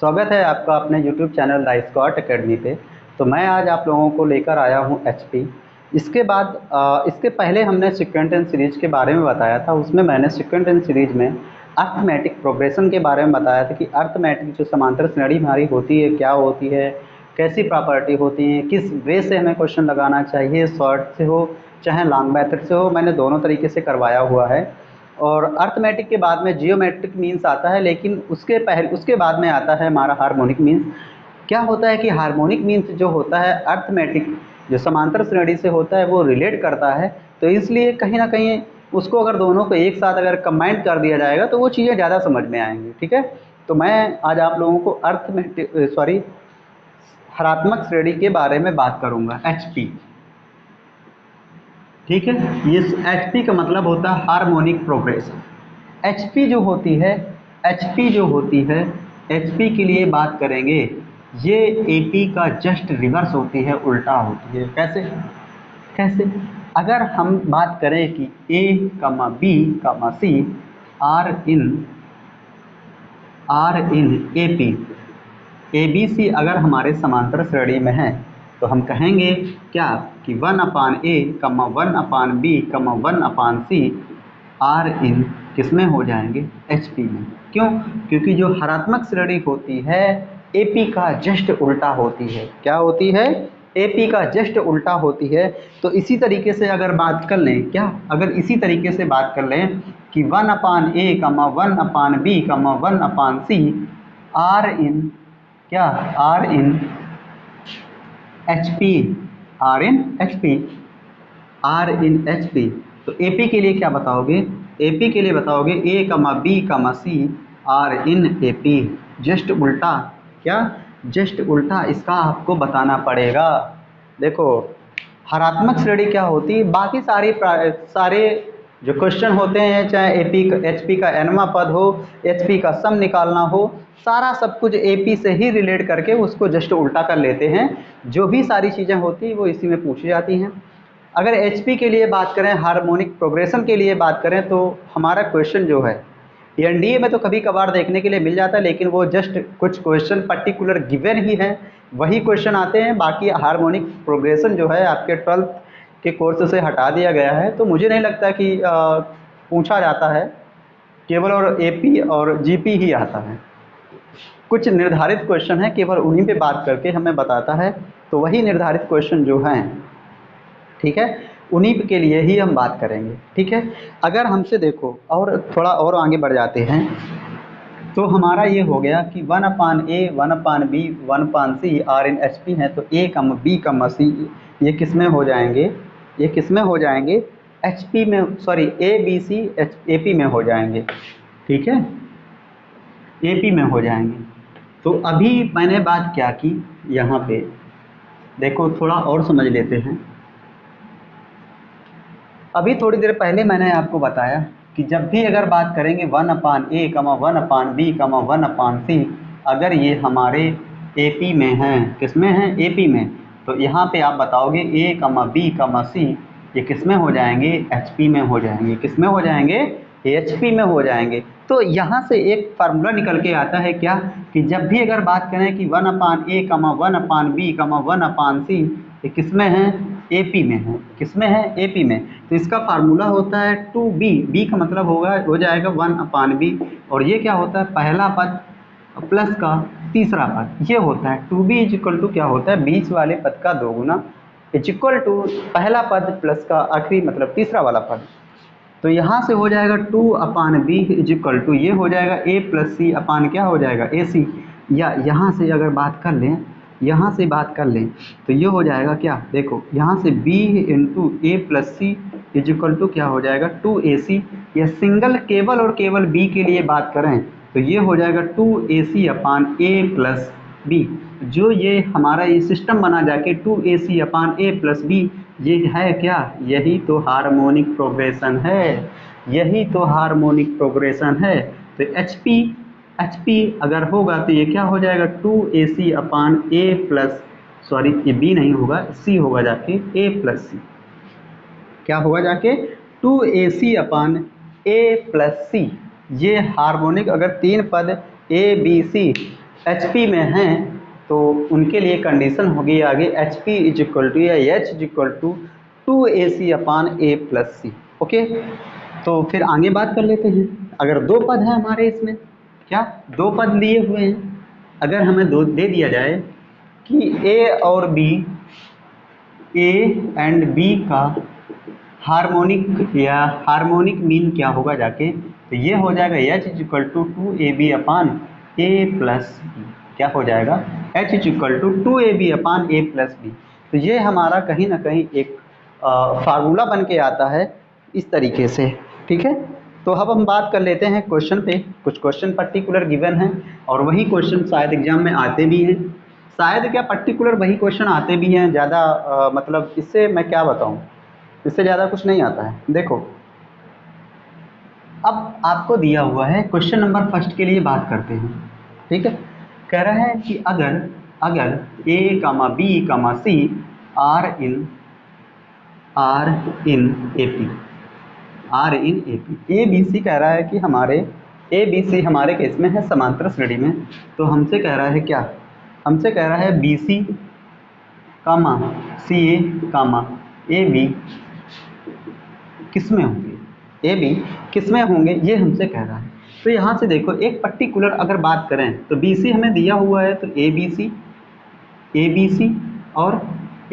स्वागत है आपका अपने YouTube channel the Scott academy पे। तो मैं आज आप लोगों को लेकर आया हूँ HP। इसके बाद इसके पहले हमने सीक्वेंट सीरीज के बारे में बताया था। उसमें मैंने सीक्वेंट सीरीज में अर्थमेटिक प्रोग्रेशन के बारे में बताया था कि अर्थमेटिक जो समांतर श्रेणी हमारी होती है क्या होती है, कैसी प्रॉपर्टी होती है, किस वे से हमें क्वेश्चन लगाना चाहिए, शॉर्ट से हो चाहे लॉन्ग मेथड से हो। मैंने दोनों तरीके से करवाया हुआ है। और अर्थमेटिक के बाद में जियोमेट्रिक मीन्स आता है, लेकिन उसके बाद में आता है हमारा हार्मोनिक मीन्स। क्या होता है कि हार्मोनिक मीन्स जो होता है अर्थमेटिक जो समांतर श्रेणी से होता है वो रिलेट करता है। तो इसलिए कहीं ना कहीं उसको अगर दोनों को एक साथ अगर कंबाइन कर दिया जाएगा तो वो चीज़ें ज़्यादा समझ में आएंगी। ठीक है, तो मैं आज आप लोगों को हरात्मक श्रेणी के बारे में बात करूँगा, HP। ठीक है, ये HP का मतलब होता है हार्मोनिक प्रोग्रेशन। HP जो होती है HP के लिए बात करेंगे, ये AP का जस्ट रिवर्स होती है, उल्टा होती है। कैसे कैसे अगर हम बात करें कि A, B, C are in AP, ABC अगर हमारे समांतर श्रेणी में है तो हम कहेंगे क्या कि 1/A, 1/B, 1/C आर इन किस में हो जाएंगे, HP में। क्यों? क्योंकि जो हरात्मक श्रेणी होती है AP का जस्ट उल्टा होती है। क्या होती है? AP का जस्ट उल्टा होती है। तो इसी तरीके से अगर बात कर लें, अगर इसी तरीके से बात कर लें कि 1/A, 1/B, 1/C are in HP। तो AP के लिए क्या बताओगे? AP के लिए बताओगे A, B, C are in AP। Just उल्टा, क्या जस्ट उल्टा, इसका आपको बताना पड़ेगा। देखो हरात्मक श्रेणी क्या होती है, बाकी सारे जो क्वेश्चन होते हैं, चाहे HP का nवां पद हो, HP का सम निकालना हो, सारा सब कुछ AP से ही रिलेट करके उसको जस्ट उल्टा कर लेते हैं। जो भी सारी चीज़ें होती हैं वो इसी में पूछी जाती हैं। अगर HP के लिए बात करें, हार्मोनिक प्रोग्रेशन के लिए बात करें, तो हमारा क्वेश्चन जो है NDA में तो कभी कभार देखने के लिए मिल जाता है, लेकिन वो जस्ट कुछ क्वेश्चन पर्टिकुलर गिवन ही है, वही क्वेश्चन आते हैं। बाकी हार्मोनिक प्रोग्रेशन जो है आपके 12th के कोर्स से हटा दिया गया है, तो मुझे नहीं लगता कि पूछा जाता है। केवल और AP और GP ही आता है। कुछ निर्धारित क्वेश्चन है, केवल उन्हीं पे बात करके हमें बताता है। तो वही निर्धारित क्वेश्चन जो हैं, ठीक है, उन्हीं के लिए ही हम बात करेंगे। ठीक है, अगर हमसे देखो और थोड़ा और आगे बढ़ जाते हैं तो हमारा ये हो गया कि 1/A, 1/B, 1/C are in HP हैं। तो A, B, C ये किस में हो जाएंगे, HP में, सॉरी ABC AP में हो जाएंगे। ठीक है, AP में हो जाएंगे। तो अभी मैंने बात क्या की, यहाँ पे देखो थोड़ा और समझ लेते हैं। अभी थोड़ी देर पहले मैंने आपको बताया कि जब भी अगर बात करेंगे 1/A, 1/B, 1/C, अगर ये हमारे AP में हैं, किस में हैं, AP में, तो यहाँ पे आप बताओगे A, B, C ये किस में हो जाएंगे, HP में हो जाएंगे। किस में हो जाएंगे, HP में हो जाएंगे। तो यहाँ से एक फार्मूला निकल के आता है क्या, कि जब भी अगर बात करें कि 1/A, 1/B, 1/C ये किस में है, AP में है। किस में है, AP में। तो इसका फार्मूला होता है 2B का मतलब हो जाएगा 1/B, और ये क्या होता है, पहला पद प्लस का तीसरा पद, ये होता है 2B इक्वल टू क्या होता है, बीच वाले पद का दोगुना इक्वल टू पहला पद प्लस का आखिरी मतलब तीसरा वाला पद। तो यहाँ से हो जाएगा 2/B इक्वल टू ये हो जाएगा A + C अपान क्या हो जाएगा, AC। या यहाँ से अगर बात कर लें, तो ये हो जाएगा क्या, देखो यहाँ से B × A + C equal to क्या हो जाएगा 2AC। या सिंगल केवल और केवल B के लिए बात करें तो ये हो जाएगा 2AC अपान A + B। जो ये हमारा ये सिस्टम बना जाके 2AC अपान A + B, ये है क्या, यही तो हार्मोनिक प्रोग्रेशन है। तो HP अगर होगा तो ये क्या हो जाएगा 2AC अपान A + सॉरी ये B नहीं होगा, C होगा जाके A + C। क्या होगा जाके 2AC अपान A + C। ये हार्मोनिक अगर तीन पद A B C HP में हैं तो उनके लिए कंडीशन होगी आगे HP इज इक्वल टू या H is equal to 2AC/A+C। Okay, तो फिर आगे बात कर लेते हैं। अगर दो पद हैं हमारे इसमें, क्या दो पद लिए हुए हैं, अगर हमें दो दे दिया जाए कि A और B, A एंड B का हार्मोनिक या हार्मोनिक मीन क्या होगा जाके, तो ये हो जाएगा H is equal to 2AB/A+B। क्या हो जाएगा, H is equal to 2AB/A+B। तो ये हमारा कहीं ना कहीं एक फार्मूला बन के आता है इस तरीके से। ठीक है, तो अब हम बात कर लेते हैं क्वेश्चन पे। कुछ क्वेश्चन पर्टिकुलर गिवन हैं और वही क्वेश्चन शायद एग्जाम में आते भी हैं, शायद क्या पर्टिकुलर वही क्वेश्चन आते भी हैं ज़्यादा, मतलब इससे मैं क्या बताऊँ, इससे ज़्यादा कुछ नहीं आता है। देखो, अब आपको दिया हुआ है क्वेश्चन नंबर फर्स्ट के लिए बात करते हैं। ठीक है, कह रहा है कि अगर अगर A, B, C are in AP, are in AP, A B C कह रहा है कि हमारे ए बी सी हमारे केस में है समांतर श्रेणी में। तो हमसे कह रहा है क्या, हमसे कह रहा है BC, CA, AB किस में होंगे, ए बी किस में होंगे, ये हमसे कह रहा है। तो यहाँ से देखो, एक पर्टिकुलर अगर बात करें तो BC हमें दिया हुआ है, तो ABC और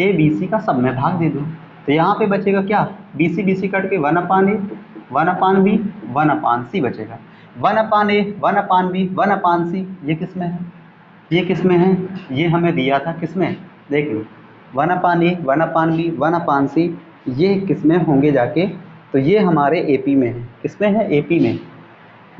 ABC का सब में भाग दे दो। तो यहाँ पे बचेगा क्या, BC कट के 1/A, 1/B, 1/C बचेगा। 1/A, 1/B, 1/C ये किस में है, ये किस में है, ये हमें दिया था किस में, देख लो 1/A, 1/B, 1/C ये किस में होंगे जाके, तो ये हमारे AP में है। किस में है, AP में।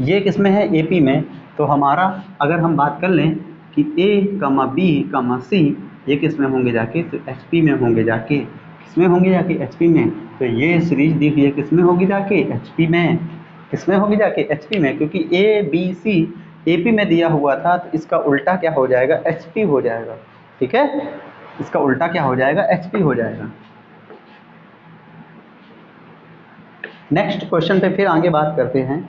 ये किस में है, AP में। तो हमारा अगर हम बात कर लें कि A, B, C ये किस में होंगे जाके, तो HP में होंगे जाके। किस में होंगे जाके, HP में। तो ये सीरीज दी हुई है किस में होगी जाके, HP में। किस में होगी जाके, HP में, क्योंकि ABC AP में दिया हुआ था, तो इसका उल्टा क्या हो जाएगा, HP हो जाएगा। ठीक है, इसका उल्टा क्या हो जाएगा, HP हो जाएगा। नेक्स्ट क्वेश्चन पे फिर आगे बात करते हैं।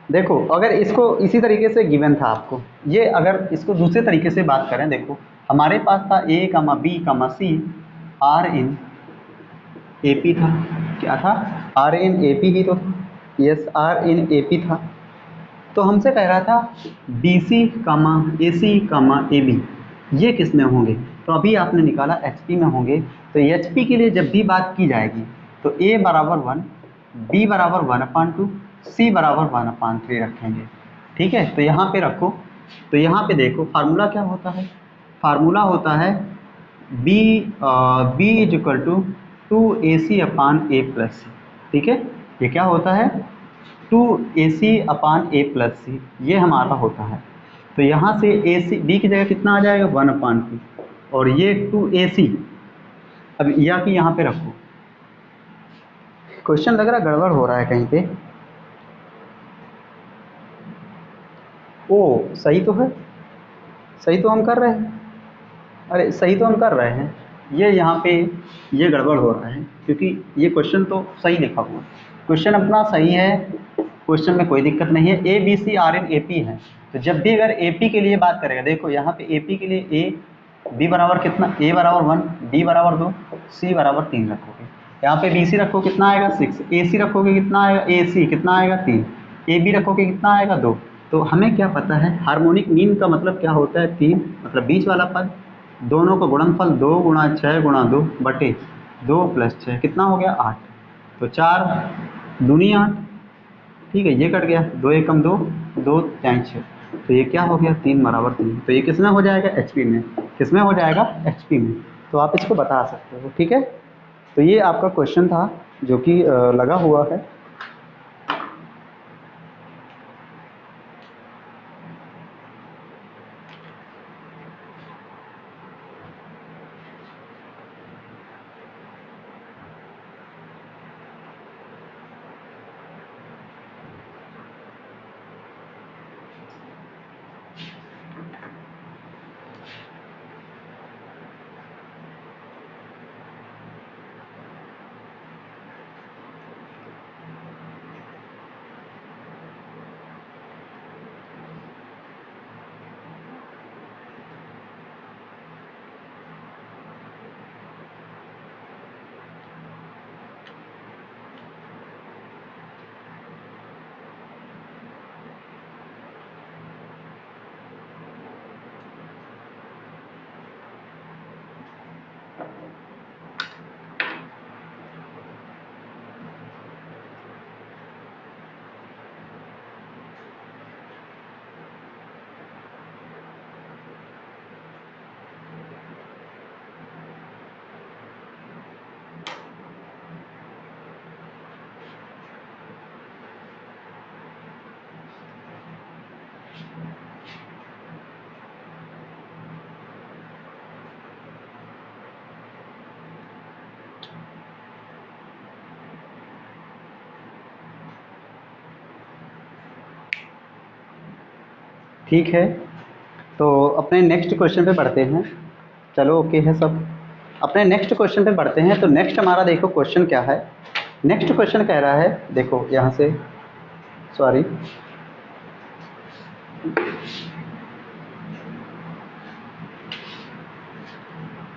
देखो, अगर इसको इसी तरीके से गिवन था आपको, ये अगर इसको दूसरे तरीके से बात करें, देखो हमारे पास था A, B, C are in AP था। क्या था, आर इन AP ही तो था, यस आर इन AP था। तो हमसे कह रहा था BC, AC, AB ये किस में होंगे, तो अभी आपने निकाला HP में होंगे। तो HP के लिए जब भी बात की जाएगी तो A बराबर 1, B बराबर 1/2, C बराबर 1/3 रखेंगे। ठीक है, तो यहाँ पे रखो, तो यहाँ पे देखो फार्मूला क्या होता है, फार्मूला होता है B is equal to 2AC/A+C। ठीक है, ये क्या होता है, 2AC/A+C ये हमारा होता है। तो यहाँ से AC B की जगह कितना आ जाएगा, 1/2 और ये 2AC। अब या कि यहाँ पे रखो, क्वेश्चन लग रहा गड़बड़ हो रहा है कहीं पे। ओ सही तो है, सही तो हम कर रहे हैं, अरे सही तो हम कर रहे हैं। ये यहाँ पे ये गड़बड़ हो रहा है क्योंकि ये क्वेश्चन तो सही लिखा हुआ, क्वेश्चन अपना सही है, क्वेश्चन में कोई दिक्कत नहीं है। ABC RN AP है, तो जब भी अगर AP के लिए बात करेगा, देखो यहाँ पे AP के लिए B बराबर कितना, A बराबर 1, B बराबर 2, C बराबर 3 रखोगे। यहाँ पे BC रखो कितना आएगा 6, AC रखोगे कितना आएगा, AC कितना आएगा 3, AB रखोगे कितना आएगा 2। तो हमें क्या पता है, हार्मोनिक मीन का मतलब क्या होता है, 3 मतलब बीच वाला पद, दोनों को गुणनफल 2 × 6 × 2 बटे 2 + 6 कितना हो गया 8। तो 4 दूनी 8, ठीक है, ये कट गया, 2 एकम 2, 2 3 6, तो ये क्या हो गया 3 बराबर 3। तो ये किस में हो जाएगा, HP में। किस में हो जाएगा, HP में। तो आप इसको बता सकते हो। ठीक है, तो ये आपका क्वेश्चन था जो कि लगा हुआ है। ठीक है, तो अपने नेक्स्ट क्वेश्चन पे बढ़ते हैं। चलो ओके है सब, अपने नेक्स्ट क्वेश्चन पे बढ़ते हैं। तो नेक्स्ट हमारा देखो क्वेश्चन क्या है। नेक्स्ट क्वेश्चन कह रहा है, देखो यहाँ से, सॉरी,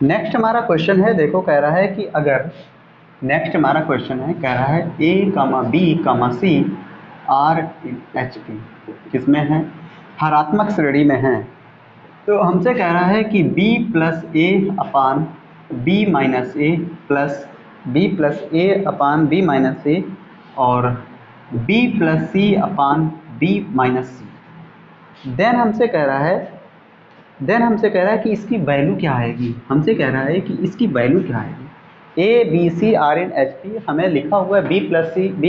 नेक्स्ट हमारा क्वेश्चन है, देखो कह रहा है कि अगर, नेक्स्ट हमारा क्वेश्चन है, कह रहा है A comma B comma C are in H P, किसमें है, हरात्मक श्रेणी में है। तो हमसे कह रहा है कि b plus A upon B minus A plus B plus A upon B minus ए और b plus C upon B minus सी। देन हमसे कह रहा है कि इसकी वैल्यू क्या आएगी। हमसे कह रहा है कि इसकी वैल्यू क्या आएगी। A B C are in H P हमें लिखा हुआ है B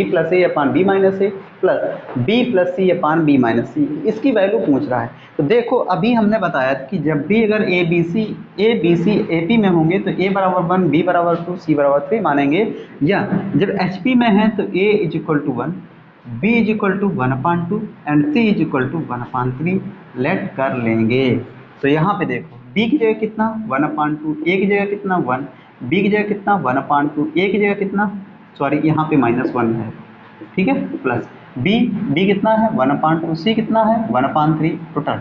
plus A upon B minus A plus B plus C upon B minus C, इसकी वैल्यू पूछ रहा है। तो देखो अभी हमने बताया कि जब भी अगर ए बी सी ए पी में होंगे तो ए बराबर 1, बी बराबर 2, सी बराबर 3 मानेंगे, या जब एच पी में है तो A is equal to 1, B is equal to 1/2 and C is equal to 1/3 let कर लेंगे। तो यहाँ पे देखो b की जगह कितना 1/2, a की जगह कितना 1, b की जगह कितना 1/2, a की जगह कितना, सॉरी यहाँ पे -1 है, ठीक है, प्लस b कितना है 1/2, c कितना है 1/3 टोटल,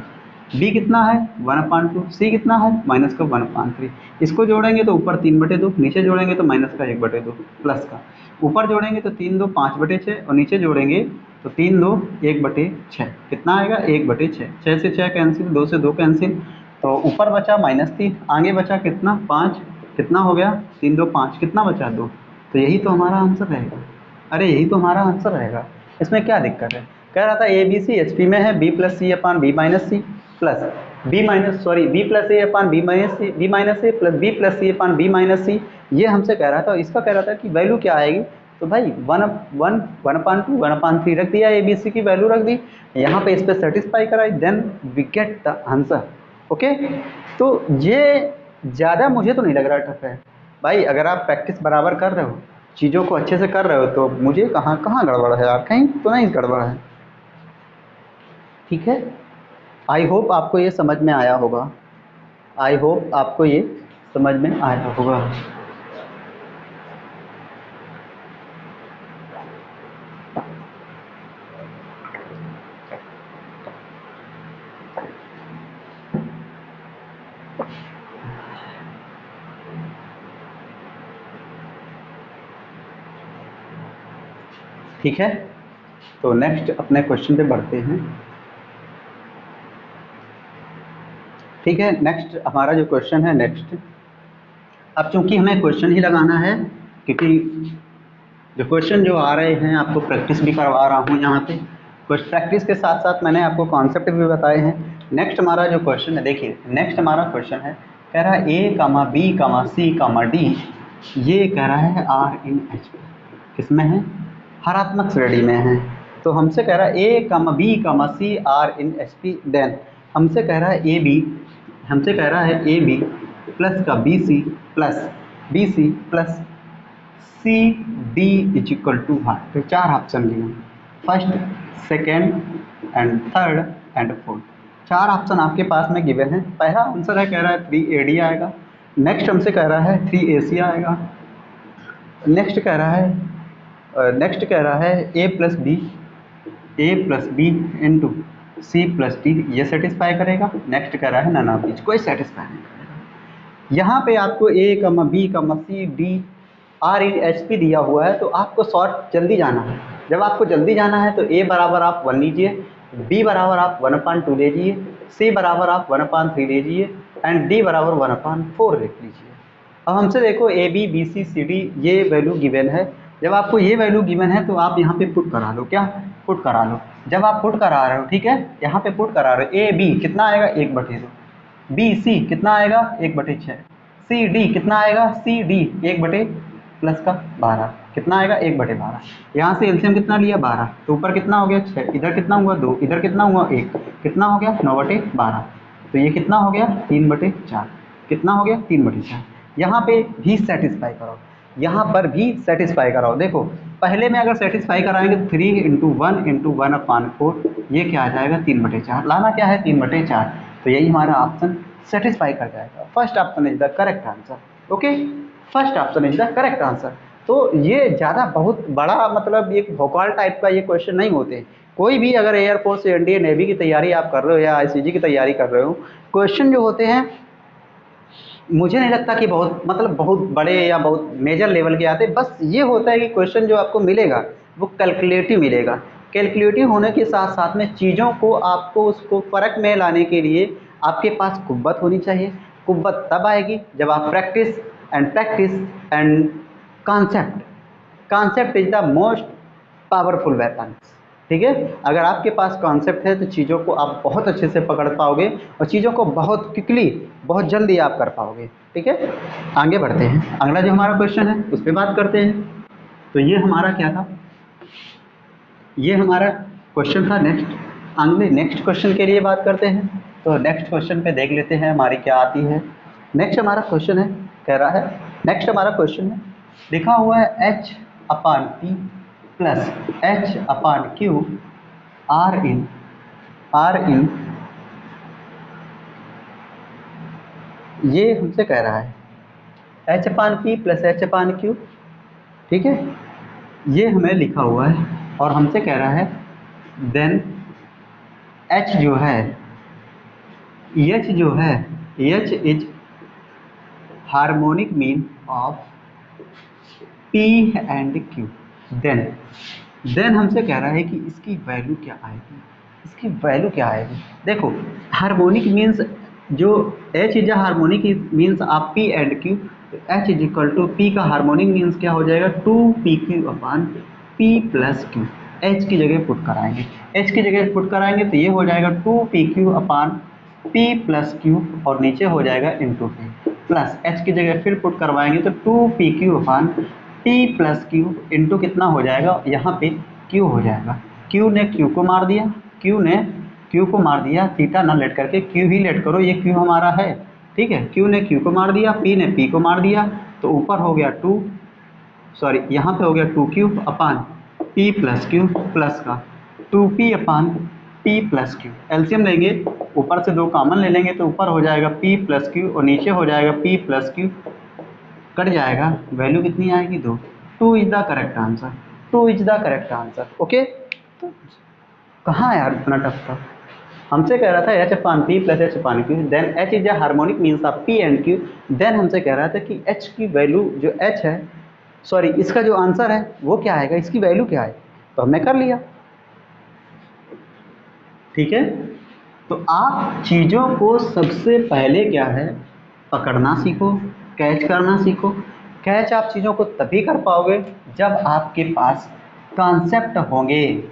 b कितना है 1/2, c कितना है माइनस का 1/3। इसको जोड़ेंगे तो ऊपर 3/2, नीचे जोड़ेंगे तो माइनस का 1/2, प्लस का ऊपर जोड़ेंगे तो 3 2 5/6 और नीचे जोड़ेंगे तो 3 2 1/6, कितना आएगा 1/6, 6 से 6 कैंसिल, 2 से 2 कैंसिल, तो ऊपर बचा -3, आगे बचा कितना 5, कितना हो गया 3 2 5, कितना बचा 2। तो यही तो हमारा आंसर रहेगा। अरे यही तो हमारा आंसर रहेगा, इसमें क्या दिक्कत है। कह रहा था A B C H P में है B plus C upon B minus C plus B plus A upon B minus A plus B plus C upon B minus C, ये हमसे कह रहा था। इसका कह रहा था कि वैल्यू क्या आएगी। तो भाई 1/2 1/3 रख दिया, ए बी सी की वैल्यू रख दी, यहाँ पे इस पर सेटिस्फाई कराई, then we get the answer. Okay, तो ये ज़्यादा मुझे तो नहीं लग रहा टफ है भाई। अगर आप प्रैक्टिस बराबर कर रहे हो, चीज़ों को अच्छे से कर रहे हो, तो मुझे कहाँ गड़बड़ है यार, कहीं तो नहीं गड़बड़ है। ठीक है, आई होप आपको ये समझ में आया होगा, आई होप आपको ये समझ में आया होगा। ठीक है, तो नेक्स्ट अपने क्वेश्चन पे बढ़ते हैं। ठीक है, नेक्स्ट हमारा जो क्वेश्चन है, नेक्स्ट, अब चूंकि हमें क्वेश्चन ही लगाना है, क्योंकि जो क्वेश्चन जो आ रहे हैं आपको प्रैक्टिस भी करवा रहा हूँ यहाँ पे, कुछ प्रैक्टिस के साथ साथ मैंने आपको कॉन्सेप्ट भी बताए हैं। नेक्स्ट हमारा जो क्वेश्चन है, देखिए नेक्स्ट हमारा क्वेश्चन है, कह रहा है A comma B comma C comma D, ये कह रहा है आर इन एच पी, किसमें है, हरात्मक श्रेणी में है। तो हमसे कह रहा है A comma B comma C are in H P, then हमसे कह रहा है ए बी, हमसे कह रहा है ए बी प्लस का B C plus C D is equal to 1। तो 4 ऑप्शन लिए, first, second and third and fourth, 4 option आपके पास में गिवन है। पहला आंसर है, कह रहा है 3AD आएगा। नेक्स्ट हमसे कह रहा है 3AC आएगा। नेक्स्ट कह रहा है A plus B into C plus D, ये सेटिस्फाई करेगा। नेक्स्ट कह रहा है नन ऑफ दीज, कोई सेटिस्फाई नहीं करेगा। यहाँ पे आपको A comma B comma C D are in H P दिया हुआ है, तो आपको शॉर्ट जल्दी जाना है। जब आपको जल्दी जाना है तो ए बराबर आप 1 लीजिए, बी बराबर आप 1/2 लीजिए, सी बराबर आप 1/3 लीजिए एंड डी बराबर 1/4 लिख लीजिए। अब हमसे देखो A B B C C D ये वैल्यू गिवन है। जब आपको ये वैल्यू गिवन है तो आप यहाँ पे पुट करा लो। क्या पुट करा लो? जब आप पुट करा रहे हो, ठीक है, यहाँ पे पुट करा रहे हो, ए बी कितना आएगा 1/2, बी सी कितना आएगा 1/6, सी डी कितना आएगा, सी डी 1 प्लस का 12 कितना आएगा 1/12। यहाँ से एलसीएम कितना लिया 12, तो ऊपर कितना हो गया 6, इधर कितना हुआ 2, इधर कितना हुआ 1, कितना हो गया 9/12। तो ये कितना हो गया 3/4, कितना हो गया 3/4। यहाँ पे भी सेटिस्फाई करो। यहाँ पर भी सेटिस्फाई कराओ। देखो पहले में अगर सेटिस्फाई कराएंगे 3 इंटू 1/4 ये क्या आ जाएगा 3/4, लाना क्या है 3/4, तो यही हमारा ऑप्शन सेटिस्फाई कर जाएगा। First option is the correct answer. Okay, first option is the correct answer. तो ये ज़्यादा बहुत बड़ा मतलब एक भोकाल टाइप का ये क्वेश्चन नहीं होते। कोई भी अगर एयरफोर्स या इंडियन नेवी की तैयारी आप कर रहे हो या आईसीजी की तैयारी कर रहे हो, क्वेश्चन जो होते हैं मुझे नहीं लगता कि बहुत मतलब बहुत बड़े या बहुत मेजर लेवल के आते। बस ये होता है कि क्वेश्चन जो आपको मिलेगा वो कैलकुलेटिव मिलेगा। कैलकुलेटिव होने के साथ साथ में चीज़ों को आपको उसको फ़र्क में लाने के लिए आपके पास कुव्वत होनी चाहिए। कुव्वत तब आएगी जब आप practice and concept. Concept is the most powerful weapon. ठीक है, अगर आपके पास कॉन्सेप्ट है तो चीज़ों को आप बहुत अच्छे से पकड़ पाओगे और चीज़ों को बहुत क्विकली बहुत जल्दी आप कर पाओगे। ठीक है, आगे बढ़ते हैं। अगला जो हमारा क्वेश्चन है उस पर बात करते हैं। तो ये हमारा क्या था, ये हमारा क्वेश्चन था। नेक्स्ट क्वेश्चन के लिए बात करते हैं। तो नेक्स्ट क्वेश्चन पे देख लेते हैं हमारी क्या आती है। नेक्स्ट हमारा क्वेश्चन है, कह रहा है नेक्स्ट हमारा क्वेश्चन है, लिखा हुआ है H/P प्लस H/Q R इन ये हमसे कह रहा है H/P प्लस H/Q। ठीक है, ये हमें लिखा हुआ है और हमसे कह रहा है देन H जो है H is harmonic mean of P and Q। Then हमसे कह रहा है कि इसकी वैल्यू क्या आएगी। देखो हार्मोनिक मीन्स जो H is harmonic means of P and Q। तो H is equal to P का हार्मोनिक मीन्स क्या हो जाएगा 2PQ/P प्लस Q। H की जगह पुट कराएंगे तो ये हो जाएगा 2PQ/P प्लस Q और नीचे हो जाएगा इंटू P प्लस H की जगह फिर पुट करवाएंगे तो 2PQ/P प्लस Q इंटू कितना हो जाएगा, यहाँ पे Q हो जाएगा। Q ने Q को मार दिया, थीटा ना लेट करके Q ही लेट करो, ये Q हमारा है। ठीक है, Q ने Q को मार दिया, P ने P को मार दिया, तो ऊपर हो गया यहाँ पे हो गया 2Q/P प्लस Q प्लस का 2P/P प्लस Q। एलसीएम लेंगे, ऊपर से 2 कॉमन ले लेंगे तो ऊपर हो जाएगा P प्लस Q और नीचे हो जाएगा P प्लस Q, कट जाएगा, वैल्यू कितनी आएगी 2। 2 is the correct answer. Okay, तो कहाँ यार इतना टफ था। हमसे कह रहा था H/P plus H/Q, then H is a harmonic means of P and Q। Then हमसे कह रहा था कि H की वैल्यू जो H है, सॉरी इसका जो आंसर है वो क्या आएगा, इसकी वैल्यू क्या है, तो हमने कर लिया। ठीक है, तो आप चीज़ों को सबसे पहले क्या है पकड़ना सीखो, कैच करना सीखो। कैच आप चीज़ों को तभी कर पाओगे जब आपके पास कॉन्सेप्ट होंगे।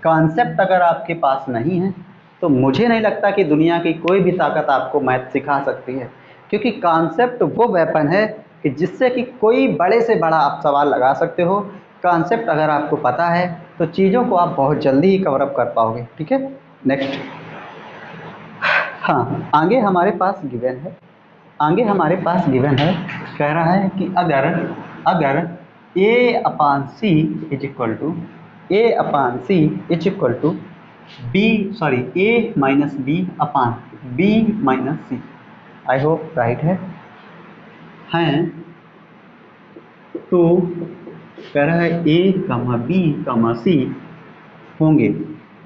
कॉन्सेप्ट अगर आपके पास नहीं है तो मुझे नहीं लगता कि दुनिया की कोई भी ताकत आपको मैथ सिखा सकती है, क्योंकि कॉन्सेप्ट वो वेपन है कि जिससे कि कोई बड़े से बड़ा आप सवाल लगा सकते हो। कॉन्सेप्ट अगर आपको पता है तो चीज़ों को आप बहुत जल्दी ही कवर अप कर पाओगे। ठीक है, नेक्स्ट। हाँ, आगे हमारे पास गिवन है, कह रहा है कि अगर A/C is equal to A-B/B/C, I hope right है तो कह रहा है A,B,C होंगे,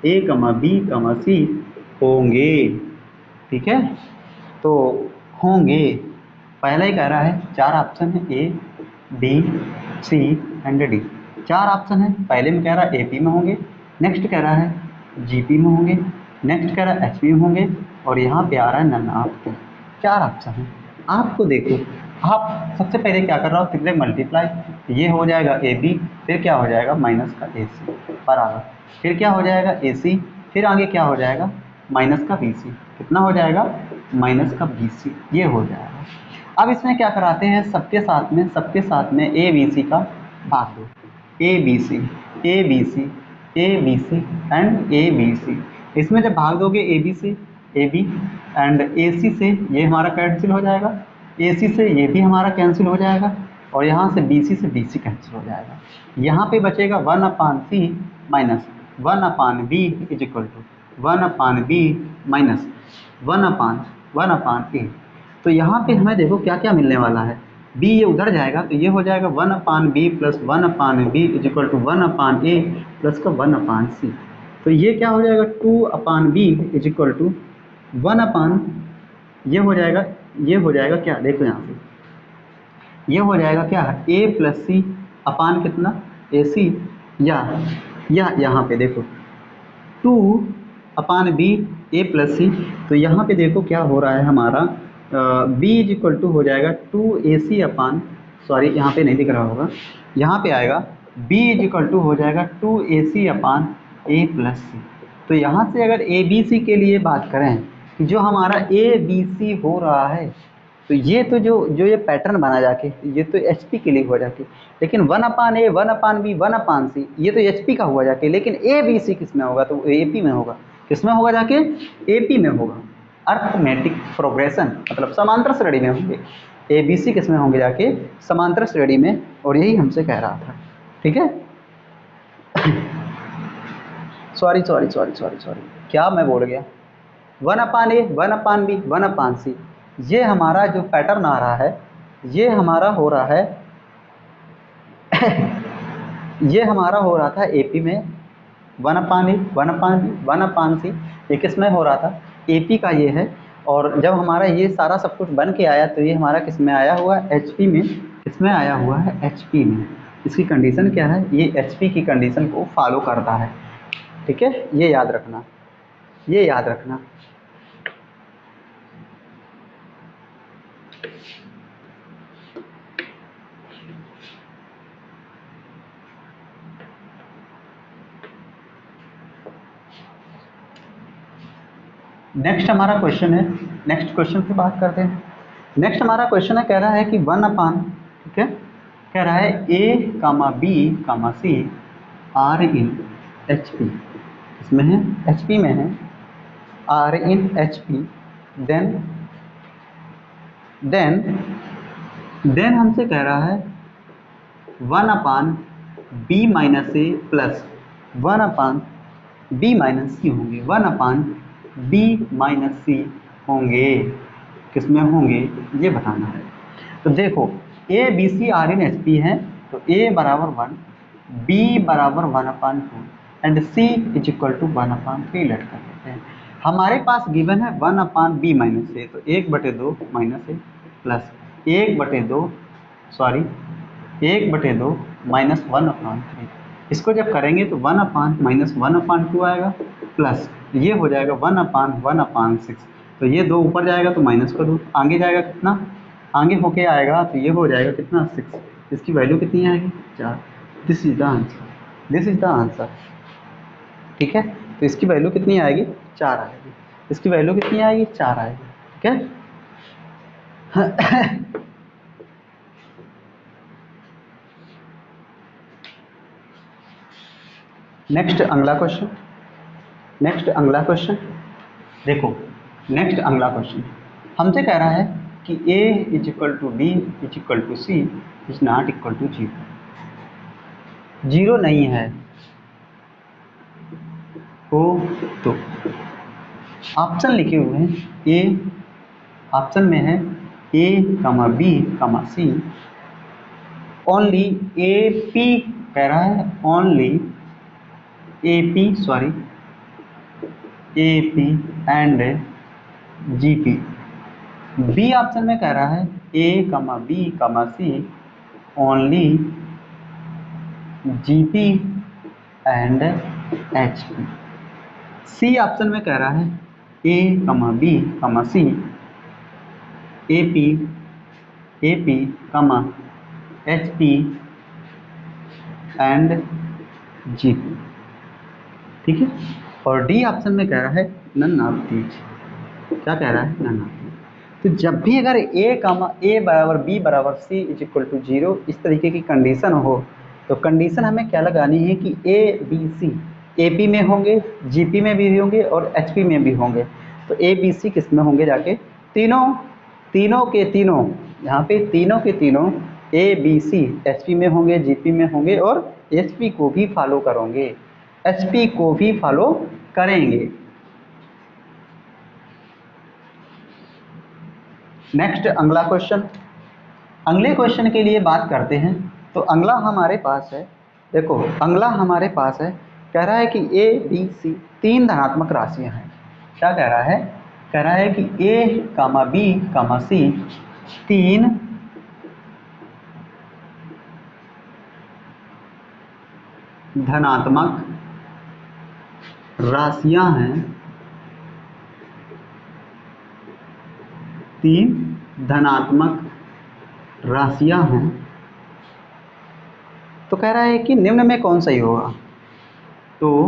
A,B,C होंगे। ठीक है, तो होंगे पहला ही कह रहा है 4 ऑप्शन है A, B, C and D। 4 option है, पहले में कह रहा है AP में होंगे, नेक्स्ट कह रहा है GP में होंगे, नेक्स्ट कह रहा है HP में होंगे और यहाँ पे आ रहा है नन ऑफ दी। 4 ऑप्शन है। आपको देखो, आप सबसे पहले क्या कर रहा हो, 3 मल्टीप्लाई, ये हो जाएगा AB, फिर क्या हो जाएगा माइनस का AC बराबर, फिर क्या हो जाएगा AC, फिर आगे क्या हो जाएगा माइनस का BC, कितना हो जाएगा माइनस का BC, ये हो जाएगा। अब इसमें क्या कराते हैं, सबके साथ में ABC का भाग दो, ABC एंड ABC। इसमें जब भाग दोगे ABC AB एंड AC से ये हमारा कैंसिल हो जाएगा, AC से ये भी हमारा कैंसिल हो जाएगा, और यहाँ से BC से BC कैंसिल हो जाएगा। यहाँ पे बचेगा 1/C minus 1/B is equal to 1/B minus 1/A। तो यहाँ पे हमें देखो क्या क्या मिलने वाला है, B ये उधर जाएगा तो ये हो जाएगा 1/B plus 1/B is equal to 1/A plus का 1/C। तो ये क्या हो जाएगा 2/B इज इक्वल टू 1/, ये हो जाएगा क्या, देखो यहाँ से ये हो जाएगा क्या, A प्लस C अपान कितना AC, या यहाँ पे देखो 2/B A प्लस C। तो यहाँ पे देखो क्या हो रहा है हमारा, B इज इक्वल टू हो जाएगा 2AC अपान, सॉरी यहाँ पे नहीं दिख रहा होगा, यहाँ पे आएगा B इज इक्वल टू हो जाएगा 2AC upon A plus C। तो यहाँ से अगर ABC के लिए बात करें कि जो हमारा ABC हो रहा है, तो ये तो जो ये पैटर्न बना जाके ये तो HP के लिए हुआ जाके, लेकिन 1/A 1/B 1/C ये तो HP का हुआ जाके, लेकिन ABC किस में होगा, तो AP में होगा। किस में होगा जाके, AP में होगा। अर्थमेटिक प्रोग्रेशन मतलब समांतर श्रेणी में होंगे, ABC किस में होंगे जाके, समांतर श्रेणी में। और यही हमसे कह रहा था, ठीक है। सॉरी क्या मैं बोल गया, 1/A 1/B 1/C ये हमारा जो पैटर्न आ रहा है, ये हमारा हो रहा है ये हमारा हो रहा था AP में 1/A 1/B 1/C, ये किस में हो रहा था, AP का ये है। और जब हमारा ये सारा सब कुछ बन के आया तो ये हमारा किस में आया हुआ है, HP में। किस में आया हुआ है, HP में। इसकी कंडीशन क्या है, ये HP की कंडीशन को फॉलो करता है, ठीक है, ये याद रखना। नेक्स्ट हमारा क्वेश्चन है, नेक्स्ट क्वेश्चन पे बात करते हैं। नेक्स्ट हमारा क्वेश्चन है, कह रहा है कि 1/, ठीक है, कह रहा है A, B, C are in HP, इसमें है HP में है, आर इन HP, देन हमसे कह रहा है 1/B minus A plus 1/B minus C होंगे, 1/B माइनस C होंगे, किसमें होंगे ये बताना है। तो देखो A B C R in HP है, तो A बराबर 1, B बराबर 1/2 and C is equal to 1/3 let कर देते हैं। हमारे पास गिवन है 1/B माइनस A, तो 1/2 माइनस A प्लस 1/2 माइनस 1/3। इसको जब करेंगे तो 1/-1/2 आएगा, प्लस ये हो जाएगा 1/1/6। तो ये 2 ऊपर जाएगा तो माइनस का 2, आगे जाएगा कितना, आगे होके आएगा तो ये हो जाएगा कितना 6। इसकी वैल्यू कितनी आएगी 4। दिस इज द आंसर, ठीक है। तो इसकी वैल्यू कितनी आएगी 4 आएगी, इसकी वैल्यू कितनी आएगी 4 आएगी, ठीक है। नेक्स्ट अगला क्वेश्चन देखो, नेक्स्ट अगला क्वेश्चन हमसे कह रहा है कि A is equal to B is equal to C is not equal to 0, 0 नहीं है हो तो ऑप्शन लिखे हुए हैं, A ऑप्शन में है A, B, C, only AP कह रहा है, only AP and GP। B option में कह रहा है A, B, C, only GP and HP। C option में कह रहा है A, B, C, AP, HP and GP, ठीक है। और D ऑप्शन में कह रहा है नन ऑफ दीज। क्या कह रहा है, नन ऑफ दीज। तो जब भी अगर A बराबर B बराबर C इज इक्वल टू 0 इस तरीके की कंडीशन हो, तो कंडीशन हमें क्या लगानी है कि A B C AP में होंगे, GP में भी होंगे और HP में भी होंगे। तो A B C किस में होंगे जाके, तीनों के तीनों, यहाँ पे तीनों के तीनों ए बी सी एचपी में होंगे, जीपी में होंगे और एचपी को भी फॉलो करोगे, एचपी को भी फॉलो करेंगे। नेक्स्ट अगला क्वेश्चन, अगले क्वेश्चन के लिए बात करते हैं। तो अगला हमारे पास है, देखो अगला हमारे पास है, कह रहा है कि ए बी सी तीन धनात्मक राशियां हैं। क्या कह रहा है? कह रहा है कि ए कामा बी कामा सी तीन धनात्मक राशियां हैं, तीन धनात्मक राशियां हैं। तो कह रहा है कि निम्न में कौन सही होगा? तो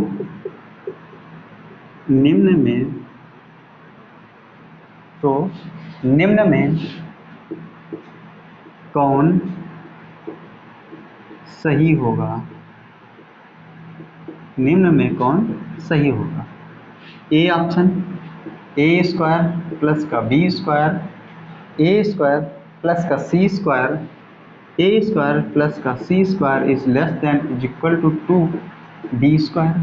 निम्न में कौन सही होगा? निम्न में कौन सही होगा? A option, A square plus का B square, A square plus का C square, A square plus का C square is less than is equal to 2 B square.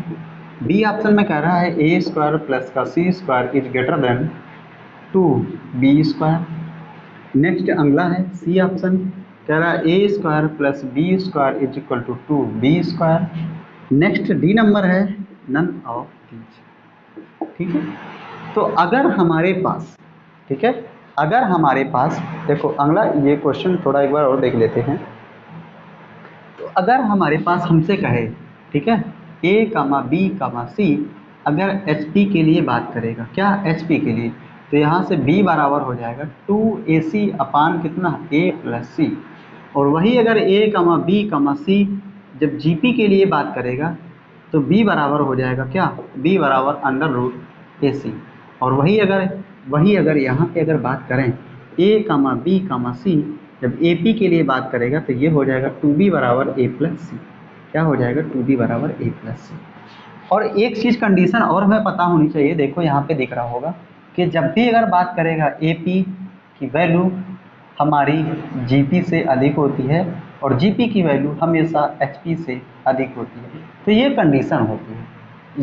B option में कह रहा है ए स्क्वायर प्लस का C square is greater than 2 B square. Next अगला है C option, कह रहा है A square plus B square is equal to 2 B square. Next D number है नन ऑफ दीज। ठीक है, तो अगर हमारे पास, ठीक है, अगर हमारे पास, देखो अगला ये क्वेश्चन थोड़ा एक बार और देख लेते हैं। तो अगर हमारे पास हमसे कहे, ठीक है, ए कामा बी कामा सी अगर एच पी के लिए बात करेगा, क्या एच पी के लिए, तो यहाँ से b बराबर हो जाएगा 2ac अपान कितना a प्लस सी। और वही अगर a कामा b कामा सी जब gp के लिए बात करेगा तो b बराबर हो जाएगा क्या, b बराबर अंडर रूट ac। और वही अगर यहाँ पे अगर बात करें a कामा b कामा सी जब AP के लिए बात करेगा तो ये हो जाएगा 2b बराबर a प्लस सी। क्या हो जाएगा? 2b बराबर a प्लस सी। और एक चीज़ कंडीशन और हमें पता होनी चाहिए, देखो यहाँ पे दिख रहा होगा कि जब भी अगर बात करेगा AP की वैल्यू हमारी GP से अधिक होती है और GP की वैल्यू हमेशा HP से अधिक होती है। तो ये कंडीशन होती है,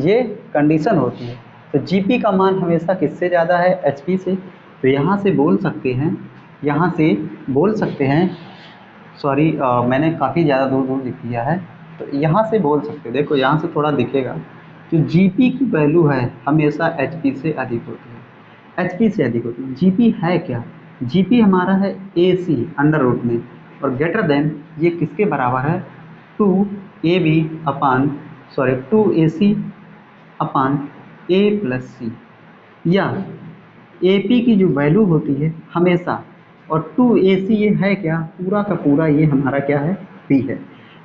ये कंडीशन होती है। तो GP का मान हमेशा किससे ज़्यादा है? HP से। तो यहाँ से बोल सकते हैं, यहाँ से बोल सकते हैं, सॉरी मैंने काफ़ी ज़्यादा दूर लिख दिया है। तो यहाँ से बोल सकते हैं, देखो यहाँ से थोड़ा दिखेगा, जो GP की वैल्यू है हमेशा HP से अधिक होती है, HP से अधिक होती है। GP है क्या? GP हमारा है AC अंडर रूट में और ग्रेटर देन ये किसके बराबर है? 2AC अपान A प्लस सी, या AP की जो वैल्यू होती है हमेशा, और 2AC ये है क्या? पूरा का पूरा ये हमारा क्या है? P है।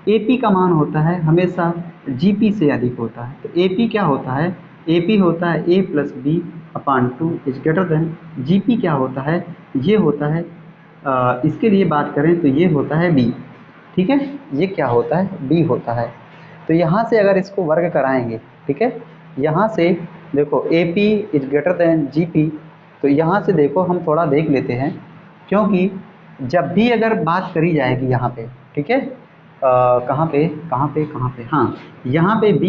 AP का मान होता है हमेशा GP से अधिक होता है। तो AP क्या होता है? AP होता है A plus B upon 2 is greater than GP क्या होता है? ये होता है इसके लिए बात करें तो ये होता है B। ठीक है, ये क्या होता है? B होता है। तो यहाँ से अगर इसको वर्ग कराएंगे, ठीक है, यहाँ से देखो AP is greater than GP, तो यहाँ से देखो हम थोड़ा देख लेते हैं, क्योंकि जब भी अगर बात करी जाएगी यहाँ पे, ठीक है, कहाँ पे, हाँ यहाँ पे b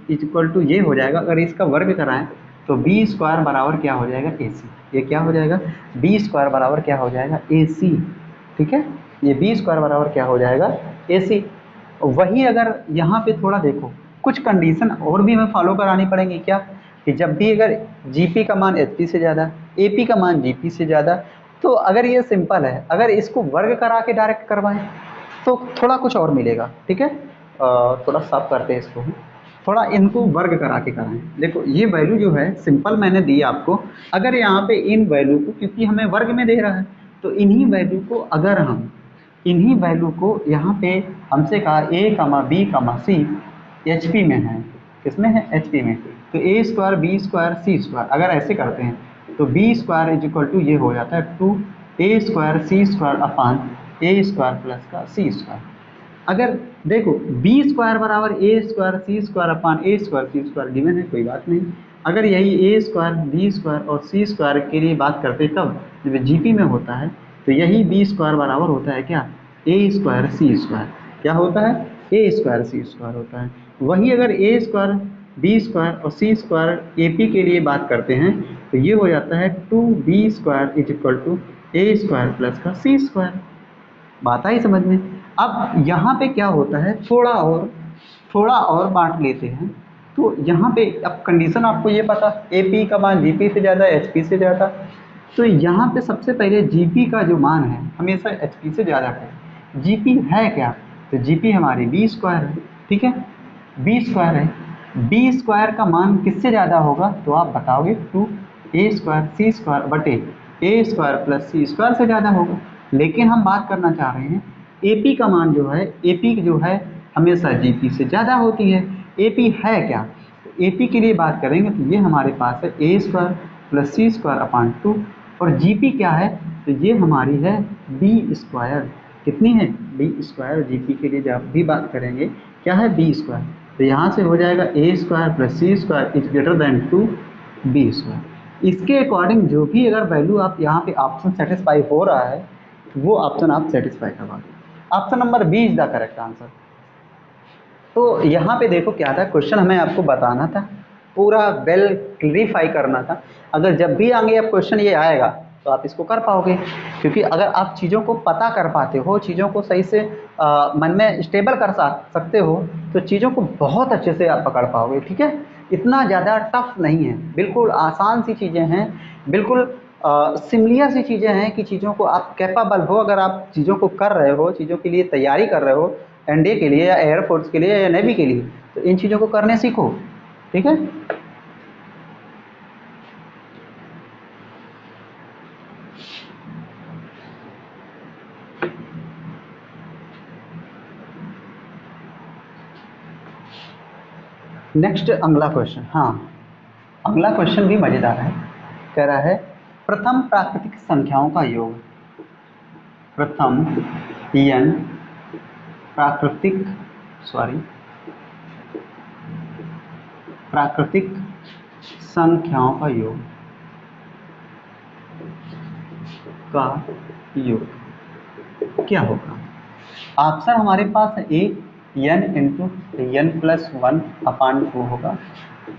इज इक्वल टू ये हो जाएगा, अगर इसका वर्ग कराएं तो b स्क्वायर बराबर क्या हो जाएगा? AC। ये क्या हो जाएगा? b स्क्वायर बराबर क्या हो जाएगा? AC। ठीक है, ये b स्क्वायर बराबर क्या हो जाएगा? AC। वही अगर यहाँ पे थोड़ा देखो, कुछ कंडीशन और भी हमें फॉलो करानी पड़ेंगी। क्या? कि जब भी अगर GP का मान HP से ज़्यादा, AP का मान GP से ज़्यादा, तो अगर ये सिंपल है, अगर इसको वर्ग करा के डायरेक्ट करवाएं तो थोड़ा कुछ और मिलेगा। ठीक है, थोड़ा साफ करते हैं इसको, थोड़ा इनको वर्ग करा के कराएं। देखो ये वैल्यू जो है सिंपल मैंने दी आपको, अगर यहाँ पे इन वैल्यू को, क्योंकि हमें वर्ग में दे रहा है, तो इन्हीं वैल्यू को अगर हम इन्हीं वैल्यू को यहाँ पे हमसे कहा A comma B comma C HP में है, किसमें है? HP में। तो A square B square C square अगर ऐसे करते हैं तो B square is equal to ये हो जाता है 2A square C square upon A square plus का C स्क्वायर। अगर देखो B स्क्वायर बराबर A square C square upon A square C square given है, कोई बात नहीं। अगर यही A स्क्वायर B स्क्वायर और C स्क्वायर के लिए बात करते कब? जब GP में होता है, तो यही B स्क्वायर बराबर होता है क्या? ए स्क्वायर सी स्क्वायर क्या होता है, ए स्क्वायर सी स्क्वायर होता है। वही अगर ए स्क्वायर बी स्क्वायर और सी स्क्वायर ए पी के लिए बात करते हैं तो ये हो जाता है 2b² is equal to A square plus का सी स्क्वायर। बात आई समझ में। अब यहाँ पे क्या होता है, थोड़ा और बांट लेते हैं। तो यहाँ पे अब कंडीशन आपको ये पता, ए पी का मान जी पी से ज़्यादा, एच पी से ज़्यादा। तो यहाँ पे सबसे पहले जी पी का जो मान है हमेशा एच पी से ज़्यादा है। जी पी है क्या, तो जी पी हमारी बी स्क्वायर है, ठीक है, बी स्क्वायर है। बी स्क्वायर का मान किससे ज़्यादा होगा, तो आप बताओगे 2a² सी स्क्वायर बटे ए स्क्वायर प्लस सी स्क्वायर से ज़्यादा होगा। लेकिन हम बात करना चाह रहे हैं ए पी का मान जो है, ए पी जो है हमेशा जी पी से ज़्यादा होती है। ए पी है क्या, तो ए पी के लिए बात करेंगे तो ये हमारे पास है A square plus C square upon 2, और जी पी क्या है, तो ये हमारी है बी स्क्वायर। कितनी है, बी स्क्वायर। जी पी के लिए जब भी बात करेंगे क्या है, बी स्क्वायर। तो यहाँ से हो जाएगा A square plus C square is greater than 2b²। इसके अकॉर्डिंग जो भी अगर वैल्यू आप यहाँ पे ऑप्शन सेटिस्फाई हो रहा है तो वो ऑप्शन आप सेटिस्फाई करवा दो। Option number B is the correct answer. तो यहाँ पे देखो क्या था, क्वेश्चन हमें आपको बताना था, पूरा वेल क्लियरिफाई करना था। अगर जब भी आगे अब क्वेश्चन ये आएगा तो आप इसको कर पाओगे, क्योंकि अगर आप चीज़ों को पता कर पाते हो, चीज़ों को सही से मन में स्टेबल कर सकते हो, तो चीज़ों को बहुत अच्छे से आप पकड़ पाओगे, ठीक है। इतना ज़्यादा टफ नहीं है, बिल्कुल आसान सी चीज़ें हैं, बिल्कुल सिमिलियर सी चीज़ें हैं कि चीज़ों को आप कैपेबल हो, अगर आप चीज़ों को कर रहे हो, चीज़ों के लिए तैयारी कर रहे हो, एनडीए के लिए या एयरफोर्स के लिए या नेवी के लिए, तो इन चीज़ों को करने सीखो, ठीक है। नेक्स्ट अगला क्वेश्चन, हाँ अगला क्वेश्चन भी मज़ेदार है। कह रहा है प्रथम प्राकृतिक संख्याओं का योग, प्रथम n प्राकृतिक संख्याओं का योग क्या होगा। ऑप्शन हमारे पास है ए n इंटू n+1/2 होगा,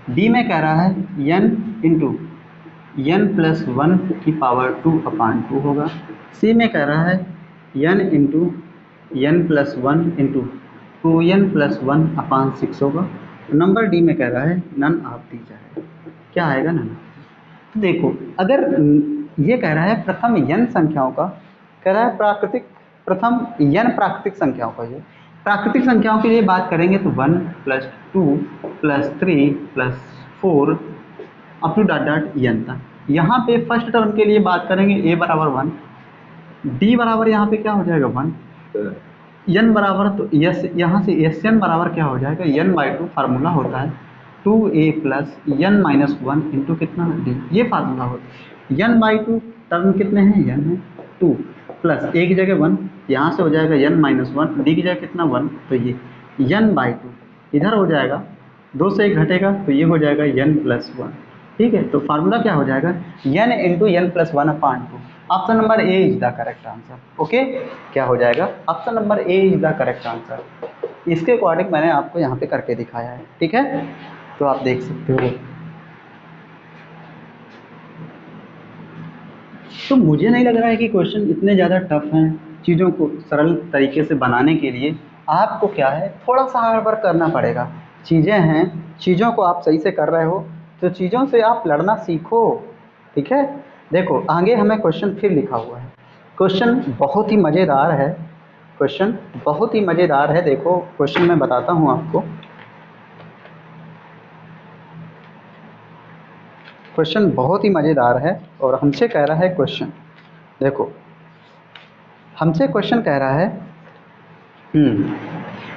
बी में कह रहा है n इंटू n+1/2 होगा, सी में कह रहा है n into n+1 into 2n+1/6 होगा, नंबर डी में कह रहा है नन ऑफ दीज है। क्या आएगा, नन। तो देखो अगर ये कह रहा है प्रथम n संख्याओं का, कह रहा है प्रथम n प्राकृतिक संख्याओं का, ये प्राकृतिक संख्याओं के लिए बात करेंगे तो 1 + 2 + 3 + 4 अप टू n तक। यहाँ पे फर्स्ट टर्म के लिए बात करेंगे a बराबर 1, d बराबर यहाँ पे क्या हो जाएगा 1, n बराबर तो यस यहाँ से Sn बराबर क्या हो जाएगा n/2 फार्मूला होता है 2a + n-1 इंटू कितना d, ये फार्मूला होता है। n/2 टर्म कितने हैं, n है 2 प्लस a की जगह 1, यहाँ से हो जाएगा n-1, d की जगह कितना 1, तो ये n/2 इधर हो जाएगा, 2 से 1 घटेगा तो ये हो जाएगा n+1, ठीक है। तो फार्मूला क्या हो जाएगा n into n+1/2। Option number A is the correct answer. Okay, क्या हो जाएगा, option number A is the correct answer. इसके अकॉर्डिंग मैंने आपको यहाँ पे करके दिखाया है, ठीक है, तो आप देख सकते हो। तो मुझे नहीं लग रहा है कि क्वेश्चन इतने ज़्यादा टफ हैं। चीज़ों को सरल तरीके से बनाने के लिए आपको क्या है, थोड़ा सा हार्ड वर्क करना पड़ेगा। चीज़ें हैं, चीज़ों को आप सही से कर रहे हो तो चीज़ों से आप लड़ना सीखो, ठीक है। देखो आगे हमें क्वेश्चन फिर लिखा हुआ है, क्वेश्चन बहुत ही मज़ेदार है, क्वेश्चन बहुत ही मज़ेदार है। देखो क्वेश्चन मैं बताता हूँ आपको, क्वेश्चन बहुत ही मज़ेदार है और हमसे कह रहा है क्वेश्चन, देखो हमसे क्वेश्चन कह रहा है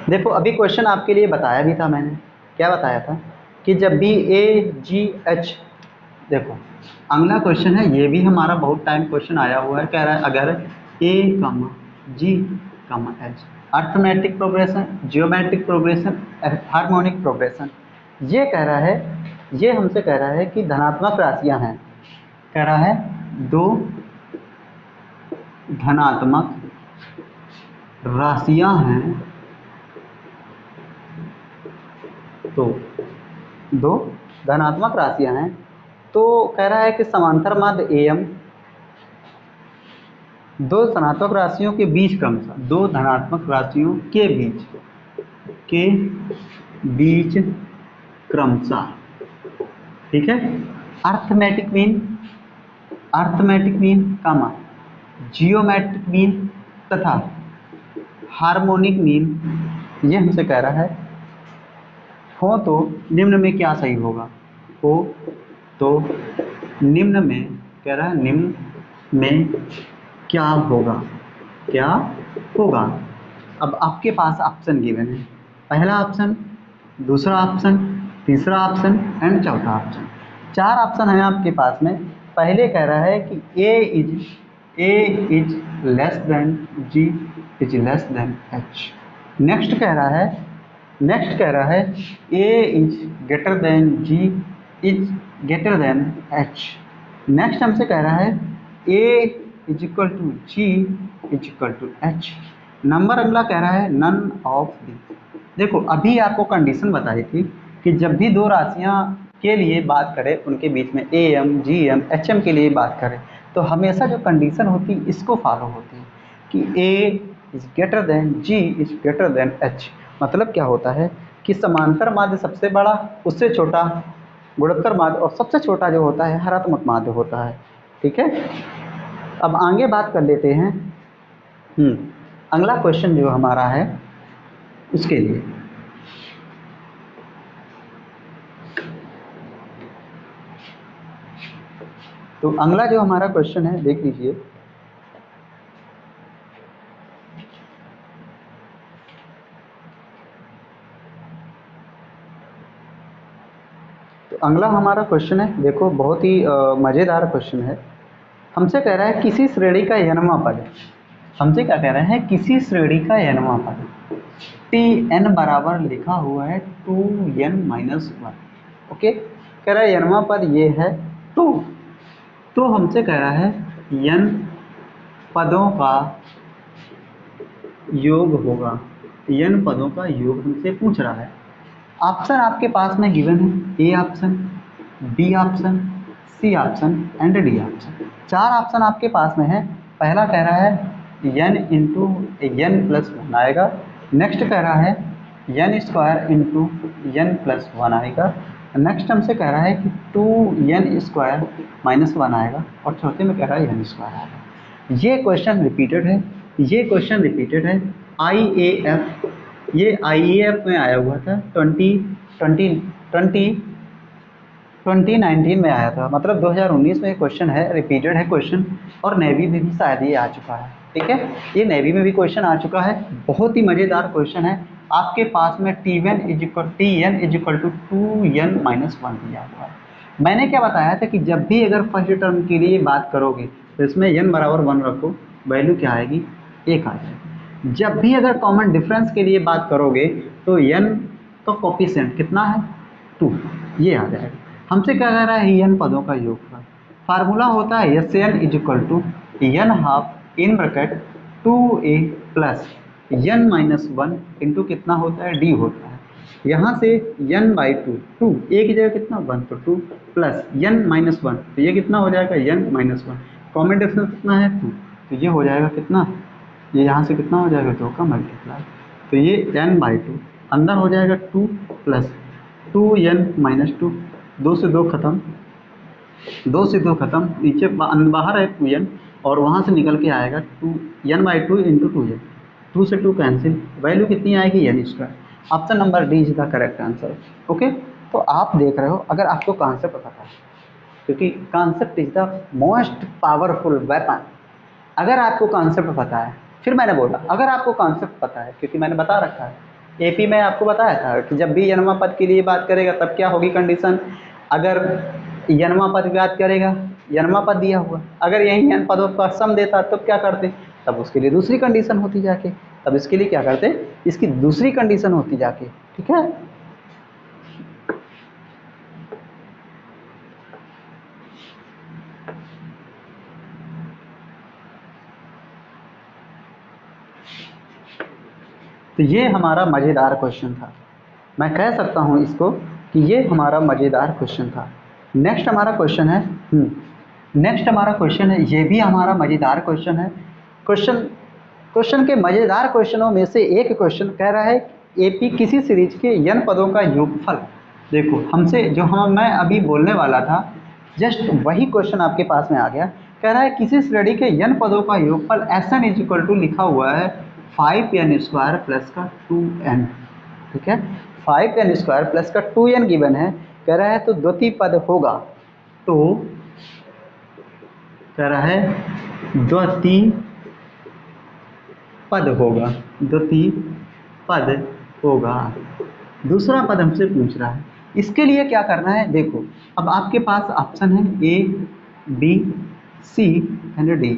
देखो अभी क्वेश्चन आपके लिए बताया भी था मैंने, क्या बताया था कि जब भी AGH, देखो अगला क्वेश्चन है, ये भी हमारा बहुत टाइम क्वेश्चन आया हुआ है। कह रहा है अगर A, G, H arithmetic progression, geometric progression, harmonic progression, ये कह रहा है, ये हमसे कह रहा है कि धनात्मक राशियां हैं। कह रहा है 2 धनात्मक राशियां हैं तो दो धनात्मक राशियां हैं, तो कह रहा है कि समांतर माध्य एम दो धनात्मक राशियों के बीच क्रमशः, दो धनात्मक राशियों के बीच क्रमशः, ठीक है। अर्थमेटिक मीन कामा जियोमेट्रिक मीन तथा हार्मोनिक मीन ये हमसे कह रहा है हो तो निम्न में क्या सही होगा, हो तो निम्न में, कह रहा है निम्न में क्या होगा, क्या होगा। अब आपके पास ऑप्शन गिवन है, पहला ऑप्शन, दूसरा ऑप्शन, तीसरा ऑप्शन एंड चौथा ऑप्शन। चार ऑप्शन है आपके पास में। पहले कह रहा है कि A is less than G is less than H. Next कह रहा है A is greater than G is greater than H. Next हमसे कह रहा है A is equal to G is equal to H. Number अगला कह रहा है नन ऑफ दी। देखो अभी आपको कंडीशन बताई थी कि जब भी दो राशियां के लिए बात करें, उनके बीच में A M G M H M के लिए बात करें, तो हमेशा जो कंडीशन होती है इसको फॉलो होती है कि A is greater than G is greater than H. मतलब क्या होता है कि समांतर माध्य सबसे बड़ा, उससे छोटा गुणोत्तर माध्य, और सबसे छोटा जो होता है हरात्मक माध्य होता है, ठीक है। अब आगे बात कर लेते हैं अगला क्वेश्चन जो हमारा है उसके लिए। तो अगला जो हमारा क्वेश्चन है देख लीजिए। तो अगला हमारा क्वेश्चन है, देखो बहुत ही मज़ेदार क्वेश्चन है। हमसे कह रहा है किसी श्रेणी का n वां पद, हमसे क्या कह रहा है किसी श्रेणी का n वां पद टी एन बराबर लिखा हुआ है 2n-1। ओके, कह रहा है n वां पद ये है 2। तो हमसे कह रहा है n पदों का योग होगा, n पदों का योग हमसे पूछ रहा है। ऑप्शन आपके पास में गिवन है, A option, B option, C option and D option. चार ऑप्शन आपके पास में है। पहला कह रहा है n into N plus one आएगा। नेक्स्ट कह रहा है n square into N plus one आएगा। नेक्स्ट हमसे कह रहा है कि 2n स्क्वायर माइनस वन आएगा, और चौथे में कह रहा है n स्क्वायर आएगा। ये क्वेश्चन रिपीटेड है। ये IAF में आया हुआ था 2019 में आया था, मतलब 2019 में ये क्वेश्चन है, रिपीटेड है क्वेश्चन। और नेवी में भी शायद ये आ चुका है, ठीक है। ये नेवी में भी क्वेश्चन आ चुका है, बहुत ही मज़ेदार क्वेश्चन है। आपके पास में T1 is equal to 2n-1 दिया हुआ है। मैंने क्या बताया था कि जब भी अगर फर्स्ट टर्म के लिए बात करोगे तो इसमें n बराबर 1 रखो, वैल्यू क्या आएगी, 1 आ जाएगी। जब भी अगर कॉमन डिफरेंस के लिए बात करोगे तो n का कोफिशिएंट कितना है, 2, ये आ जाएगा। हमसे क्या कह रहा है n पदों का योगफल। फार्मूला होता है Sn is equal to n half in bracket 2a plus n-1 into कितना होता है, d होता है। यहाँ से n/2, 2 a की जगह कितना 1, तो 2 प्लस n-1, तो ये कितना हो जाएगा n-1। कॉमन डिफरेंस कितना है 2, तो ये हो जाएगा कितना, ये यहाँ से कितना हो जाएगा 2 का मल्टीप्लाई, तो ये n/2 अंदर हो जाएगा 2 प्लस 2n-2, 2 से 2 खत्म, 2 से 2 खत्म, नीचे बाहर है 2n, और वहाँ से निकल के आएगा 2n/2 इंटू 2n, 2 से 2 कैंसिल, वैल्यू कितनी आएगी n square. Option number D is the correct answer. Okay, तो आप देख रहे हो, अगर आपको कॉन्सेप्ट पता है, क्योंकि concept is the most powerful weapon. अगर आपको कॉन्सेप्ट पता है, फिर मैंने बोला अगर आपको कॉन्सेप्ट पता है, क्योंकि मैंने बता रखा है, एपी में आपको बताया था कि जब भी n-वां पद के लिए बात करेगा तब क्या होगी कंडीशन। अगर n-वां पद की बात करेगा, n-वां पद दिया हुआ, अगर यही n पदों का सम देता तब क्या करते, तब उसके लिए दूसरी कंडीशन होती जाके, तब इसके लिए क्या करते, इसकी दूसरी कंडीशन होती जाके, ठीक है। तो ये हमारा मज़ेदार क्वेश्चन था, मैं कह सकता हूँ इसको कि ये हमारा मज़ेदार क्वेश्चन था। नेक्स्ट हमारा क्वेश्चन है नेक्स्ट हमारा क्वेश्चन है, ये भी हमारा मज़ेदार क्वेश्चन है। क्वेश्चन के मज़ेदार क्वेश्चनों में से एक क्वेश्चन कह रहा है एपी किसी सीरीज के n पदों का योगफल। देखो हमसे जो मैं अभी बोलने वाला था जस्ट वही क्वेश्चन आपके पास में आ गया। कह रहा है किसी श्रेणी के n पदों का योगफल Sn इक्वल टू लिखा हुआ है 5n स्क्वायर प्लस का 2n। ठीक है, 5n स्क्वायर प्लस का 2n गिवन है। कह रहा है तो द्वितीय पद होगा, तो कह रहा है द्वितीय पद होगा। दूसरा पद हमसे पूछ रहा है, इसके लिए क्या करना है। देखो अब आपके पास ऑप्शन है A B C and D,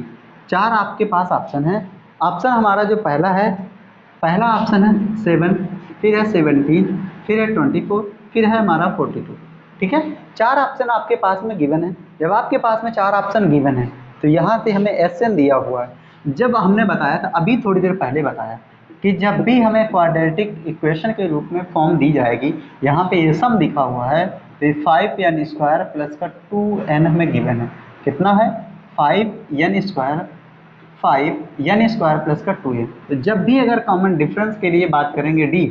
4 आपके पास ऑप्शन है। ऑप्शन हमारा जो पहला ऑप्शन है 7, फिर है 17, फिर है 24, फिर है हमारा 42। ठीक है, 4 ऑप्शन आपके पास में गिवन है। जब आपके पास में 4 ऑप्शन गिवन है तो यहाँ से हमें Sn दिया हुआ है। जब हमने बताया था अभी थोड़ी देर पहले बताया कि जब भी हमें क्वाड्रेटिक इक्वेशन के रूप में फॉर्म दी जाएगी, यहाँ पे ये सम लिखा हुआ है तो 5n स्क्वायर प्लस का 2n हमें गिवन है। कितना है 5n स्क्वायर प्लस का 2n। तो जब भी अगर कॉमन डिफरेंस के लिए बात करेंगे d,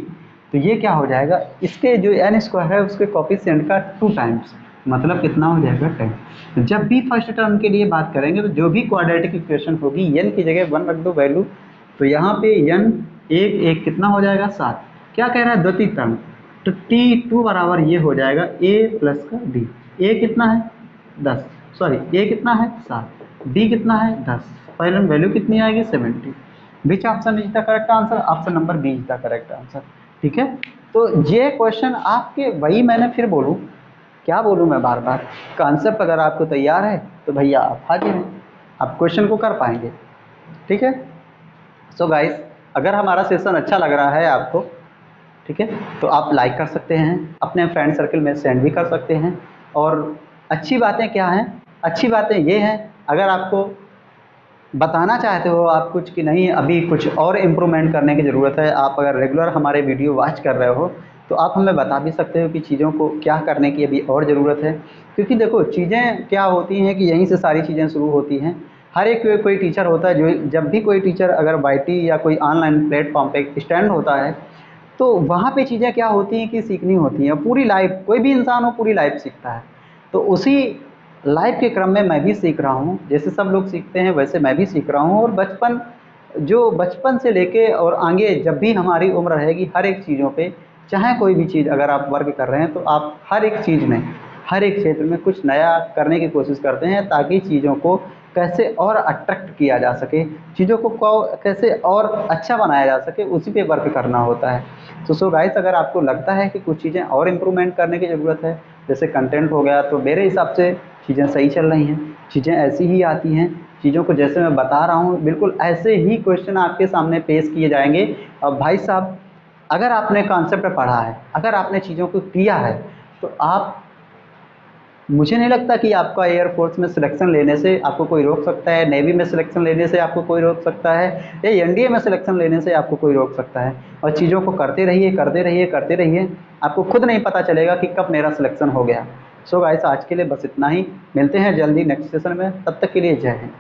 तो ये क्या हो जाएगा, इसके जो n स्क्वायर है उसके कोफिशिएंट का 2 टाइम्स, मतलब कितना हो जाएगा 10। तो जब भी फर्स्ट टर्म के लिए बात करेंगे तो जो भी क्वाड्रेटिक इक्वेशन होगी n की जगह 1 रख दो वैल्यू, तो यहाँ पे n 1 कितना हो जाएगा 7। क्या कह रहा है द्वितीय टर्म, तो t2 बराबर ये हो जाएगा a प्लस का d। a कितना है 10, सॉरी a कितना है 7, d कितना है 10, फाइनल वैल्यू कितनी आएगी 70। Which option is the correct answer, option number B is the correct answer. ठीक है, तो ये क्वेश्चन आपके, वही मैंने फिर बोलूँ क्या बोलूँ मैं बार बार, कॉन्सेप्ट अगर आपको तैयार है तो भैया आप हाजिर हैं, आप क्वेश्चन को कर पाएंगे। ठीक है, सो गाइस अगर हमारा सेशन अच्छा लग रहा है आपको, ठीक है, तो आप लाइक कर सकते हैं, अपने फ्रेंड सर्कल में सेंड भी कर सकते हैं। और अच्छी बातें क्या हैं, अच्छी बातें ये हैं अगर आपको बताना चाहते हो आप कुछ कि नहीं अभी कुछ और इम्प्रूवमेंट करने की ज़रूरत है, आप अगर रेगुलर हमारे वीडियो वॉच कर रहे हो तो आप हमें बता भी सकते हो कि चीज़ों को क्या करने की अभी और ज़रूरत है। क्योंकि देखो चीज़ें क्या होती हैं कि यहीं से सारी चीज़ें शुरू होती हैं। हर एक कोई टीचर होता है, जो जब भी कोई टीचर अगर YT या कोई ऑनलाइन प्लेटफॉर्म पे स्टैंड होता है तो वहाँ पे चीज़ें क्या होती हैं कि सीखनी होती हैं। पूरी लाइफ, कोई भी इंसान हो पूरी लाइफ सीखता है, तो उसी लाइफ के क्रम में मैं भी सीख रहा हूँ, जैसे सब लोग सीखते हैं वैसे मैं भी सीख रहा हूँ। और बचपन से लेके और आगे जब भी हमारी उम्र रहेगी, हर एक चीज़ों पे, चाहे कोई भी चीज़ अगर आप वर्क कर रहे हैं तो आप हर एक चीज़ में, हर एक क्षेत्र में कुछ नया करने की कोशिश करते हैं ताकि चीज़ों को कैसे और अट्रैक्ट किया जा सके, चीज़ों को कैसे और अच्छा बनाया जा सके, उसी पे वर्क करना होता है। तो सो गाइस अगर आपको लगता है कि कुछ चीज़ें और इम्प्रूवमेंट करने की ज़रूरत है, जैसे कंटेंट हो गया, तो मेरे हिसाब से चीज़ें सही चल रही हैं, चीज़ें ऐसी ही आती हैं, चीज़ों को जैसे मैं बता रहा हूँ बिल्कुल ऐसे ही क्वेश्चन आपके सामने पेश किए जाएंगे। और भाई साहब अगर आपने कॉन्सेप्ट पढ़ा है, अगर आपने चीज़ों को किया है, तो आप, मुझे नहीं लगता कि आपका एयरफोर्स में सिलेक्शन लेने से आपको कोई रोक सकता है, नेवी में सिलेक्शन लेने से आपको कोई रोक सकता है, या NDA में सिलेक्शन लेने से आपको कोई रोक सकता है। और चीज़ों को करते रहिए, आपको खुद नहीं पता चलेगा कि कब मेरा सिलेक्शन हो गया। सो गाइस आज के लिए बस इतना ही, मिलते हैं जल्दी नेक्स्ट सेशन में, तब तक के लिए जय हिंद।